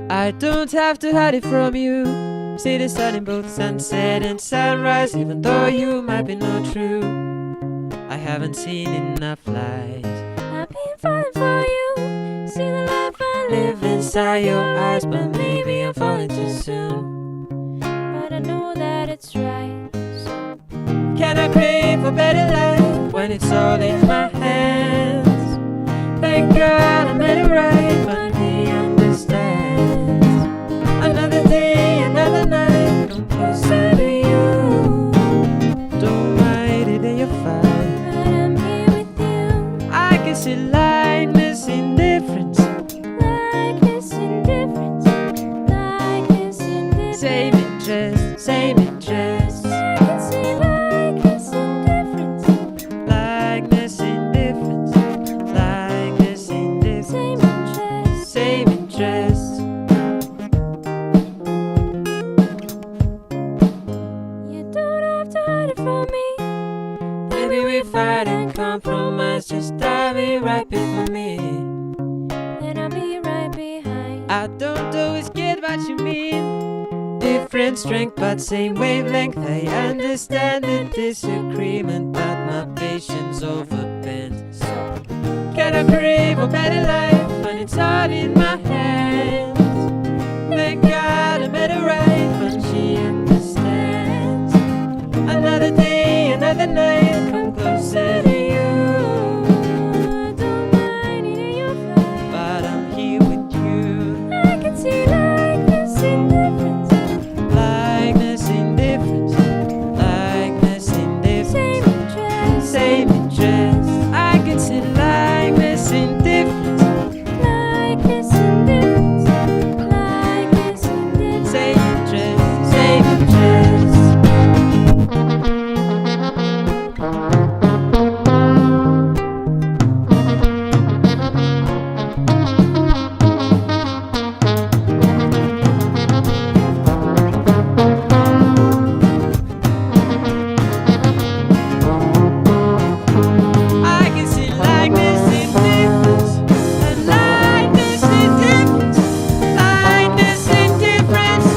I don't have to hide it from you. See the sun in both sunset and sunrise, even though you might be not true. I haven't seen enough light. I've been falling for you. See the life I live Live inside your eyes, but maybe I'm falling too soon. but I know that it's right. So Can I crave a better life when it's all in my hands? Thank God I made it right, but he understands. Another day, another night, come closer to you. Don't mind it and you're fine. but I'm here with you. I can see lightness in difference. Like this indifference, like this indifference. Same interest, same interest. I can see like this indifference, Likeness in difference. Likeness in difference. same interest. Same interest. You don't have to hide it from me. Maybe we fight and compromise. Just dive in right before me. Then I'll be right behind. I don't always get what you mean. Different strength, but same wavelength. I understand the disagreement, but my patience overbent. So, can I crave a better life when it's all in my hands? Thank God I made it right, but she understands. Another day, another night, come closer to you. I don't mind it in your face. But I'm here with you. I can see like this indifference, Likeness in difference. Likeness in difference. same interest. Same interest. I can see likeness in difference. Like this indifference, like this indifference. Same interest. Same interest. I can see likeness in difference. And likeness in difference. Likeness in difference.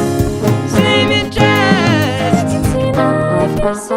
Same I interest. can see like this